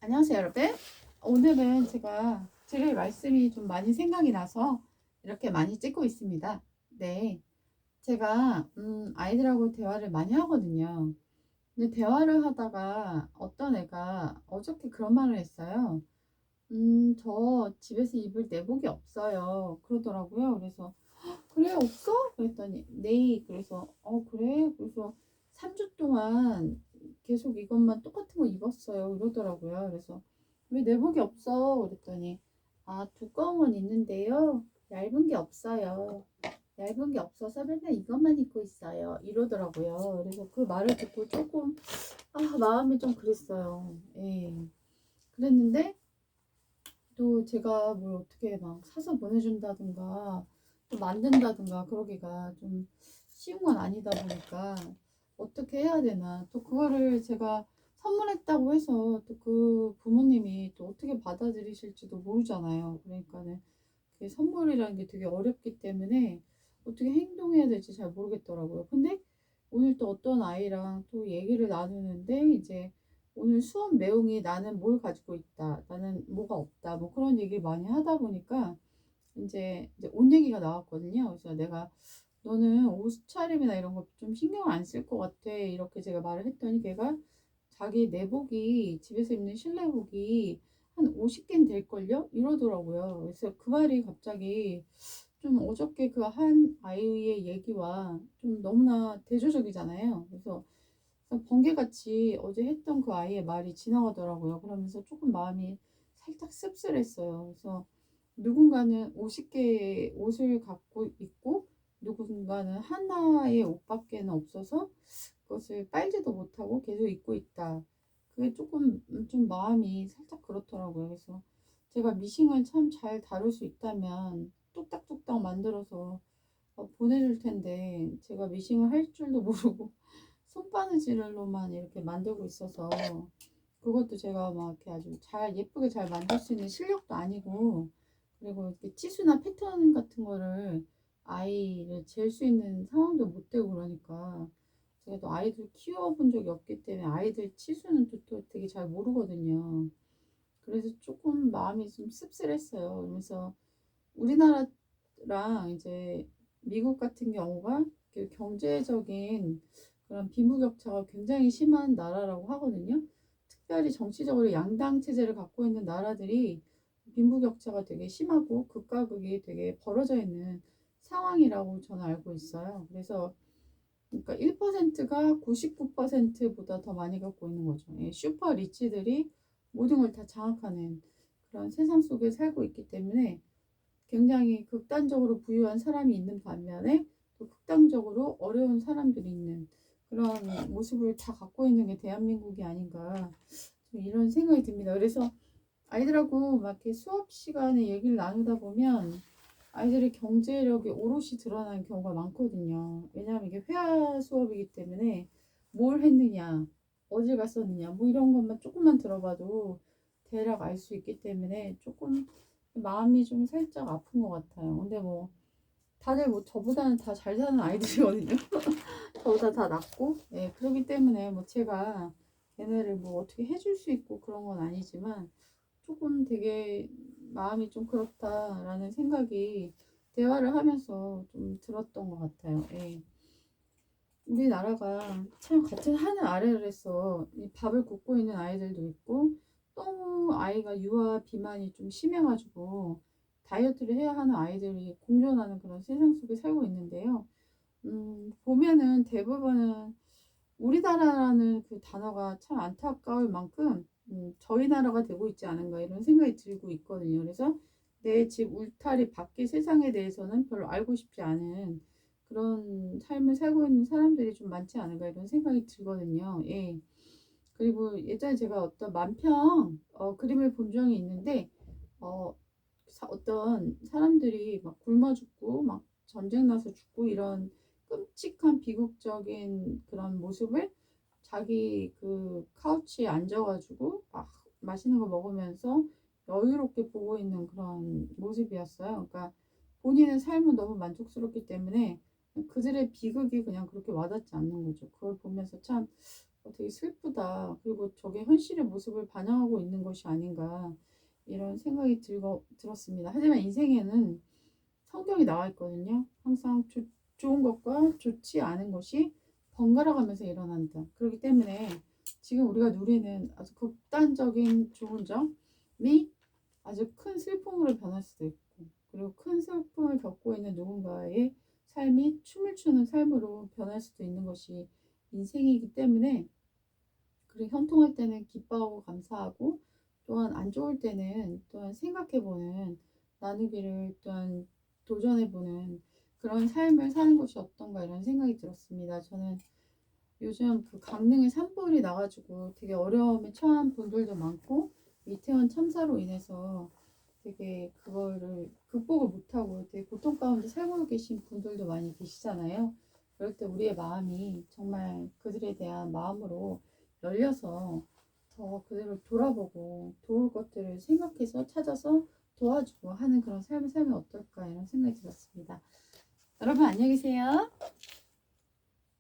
안녕하세요, 여러분. 오늘은 제가 드릴 말씀이 좀 많이 생각이 나서 이렇게 많이 찍고 있습니다. 네, 제가 아이들하고 대화를 많이 하거든요. 근데 대화를 하다가 어떤 애가 어저께 그런 말을 했어요. 저 집에서 입을 내복이 없어요. 그러더라고요. 그래서 그래, 없어? 그랬더니 네. 그래서 그래? 그래서 3주 동안 계속 이것만 똑같은 거 입었어요. 이러더라고요. 그래서 왜 내복이 없어? 그랬더니 아, 두꺼운 건 있는데요. 얇은 게 없어요. 얇은 게 없어서 맨날 이것만 입고 있어요. 이러더라고요. 그래서 그 말을 듣고 조금 마음이 좀 그랬어요. 예. 그랬는데 또 제가 뭘 어떻게 막 사서 보내준다든가 또 만든다든가 그러기가 좀 쉬운 건 아니다 보니까 어떻게 해야 되나, 또 그거를 제가 선물했다고 해서 또 그 부모님이 또 어떻게 받아들이실지도 모르잖아요. 그러니까는 그게 선물이라는 게 되게 어렵기 때문에 어떻게 행동해야 될지 잘 모르겠더라고요. 근데 오늘 또 어떤 아이랑 또 얘기를 나누는데 이제 오늘 수업 내용이 나는 뭘 가지고 있다, 나는 뭐가 없다, 뭐 그런 얘기를 많이 하다 보니까 이제 옷 얘기가 나왔거든요. 그래서 내가 너는 옷차림이나 이런 거 좀 신경 안 쓸 것 같아, 이렇게 제가 말을 했더니 걔가 자기 내복이, 집에서 입는 실내복이 한 50개는 될걸요? 이러더라고요. 그래서 그 말이 갑자기 좀 어저께 그 한 아이의 얘기와 좀 너무나 대조적이잖아요. 그래서 번개같이 어제 했던 그 아이의 말이 지나가더라고요. 그러면서 조금 마음이 살짝 씁쓸했어요. 그래서 누군가는 50개의 옷을 갖고 있고 누군가는 하나의 옷밖에는 없어서 그것을 빨지도 못하고 계속 입고 있다. 그게 조금 좀 마음이 살짝 그렇더라고요. 그래서 제가 미싱을 참 잘 다룰 수 있다면 뚝딱뚝딱 만들어서 보내줄 텐데 제가 미싱을 할 줄도 모르고 손바느질로만 이렇게 만들고 있어서 그것도 제가 막 이렇게 아주 잘 예쁘게 잘 만들 수 있는 실력도 아니고, 그리고 이렇게 치수나 패턴 같은 거를 아이를 잴 수 있는 상황도 못 되고 그러니까 제가 또 아이들 키워본 적이 없기 때문에 아이들 치수는 또 되게 잘 모르거든요. 그래서 조금 마음이 좀 씁쓸했어요. 그래서 우리나라랑 이제 미국 같은 경우가 그 경제적인 그런 빈부격차가 굉장히 심한 나라라고 하거든요. 특별히 정치적으로 양당 체제를 갖고 있는 나라들이 빈부격차가 되게 심하고 극과 극이 되게 벌어져 있는 상황이라고 저는 알고 있어요. 그래서 그러니까 1%가 99%보다 더 많이 갖고 있는 거죠. 예, 슈퍼 리치들이 모든 걸 다 장악하는 그런 세상 속에 살고 있기 때문에 굉장히 극단적으로 부유한 사람이 있는 반면에 또 극단적으로 어려운 사람들이 있는 그런 모습을 다 갖고 있는 게 대한민국이 아닌가, 좀 이런 생각이 듭니다. 그래서 아이들하고 막 이렇게 수업 시간에 얘기를 나누다 보면 아이들의 경제력이 오롯이 드러나는 경우가 많거든요. 왜냐하면 이게 회화 수업이기 때문에 뭘 했느냐, 어딜 갔었느냐, 뭐 이런 것만 조금만 들어봐도 대략 알 수 있기 때문에 조금 마음이 좀 살짝 아픈 것 같아요. 근데 뭐 다들 뭐 저보다는 다 잘 사는 아이들이거든요. 저보다 다 낫고, 예, 그렇기 때문에 뭐 제가 걔네를 뭐 어떻게 해줄 수 있고 그런 건 아니지만 조금 되게 마음이 좀 그렇다라는 생각이 대화를 하면서 좀 들었던 것 같아요. 예. 우리나라가 참 같은 하늘 아래에서 이 밥을 굶고 있는 아이들도 있고, 너무 아이가 유아 비만이 좀 심해가지고 다이어트를 해야 하는 아이들이 공존하는 그런 세상 속에 살고 있는데요. 보면은 대부분은 우리나라라는 그 단어가 참 안타까울 만큼 저희 나라가 되고 있지 않은가 이런 생각이 들고 있거든요. 그래서 내 집 울타리 밖의 세상에 대해서는 별로 알고 싶지 않은 그런 삶을 살고 있는 사람들이 좀 많지 않은가 이런 생각이 들거든요. 예. 그리고 예전에 제가 어떤 만평 그림을 본 적이 있는데 어, 어떤 사람들이 막 굶어 죽고 막 전쟁 나서 죽고 이런 끔찍한 비극적인 그런 모습을 자기 그 카우치에 앉아가지고 막 맛있는 거 먹으면서 여유롭게 보고 있는 그런 모습이었어요. 그러니까 본인의 삶은 너무 만족스럽기 때문에 그들의 비극이 그냥 그렇게 와닿지 않는 거죠. 그걸 보면서 참 되게 슬프다. 그리고 저게 현실의 모습을 반영하고 있는 것이 아닌가 이런 생각이 들었습니다. 하지만 인생에는 성경이 나와 있거든요. 항상 좋은 것과 좋지 않은 것이 번갈아 가면서 일어난다. 그렇기 때문에 지금 우리가 누리는 아주 극단적인 좋은 점이 아주 큰 슬픔으로 변할 수도 있고, 그리고 큰 슬픔을 겪고 있는 누군가의 삶이 춤을 추는 삶으로 변할 수도 있는 것이 인생이기 때문에, 그리고 형통할 때는 기뻐하고 감사하고, 또한 안 좋을 때는 또한 생각해보는, 나누기를 또한 도전해보는 그런 삶을 사는 것이 어떤가 이런 생각이 들었습니다. 저는 요즘 그 강릉에 산불이 나가지고 되게 어려움에 처한 분들도 많고, 이태원 참사로 인해서 되게 그거를 극복을 못하고 되게 고통 가운데 살고 계신 분들도 많이 계시잖아요. 그럴 때 우리의 마음이 정말 그들에 대한 마음으로 열려서 더 그들을 돌아보고 도울 것들을 생각해서 찾아서 도와주고 하는 그런 삶을 살면 어떨까 이런 생각이 들었습니다. 여러분 안녕히 계세요.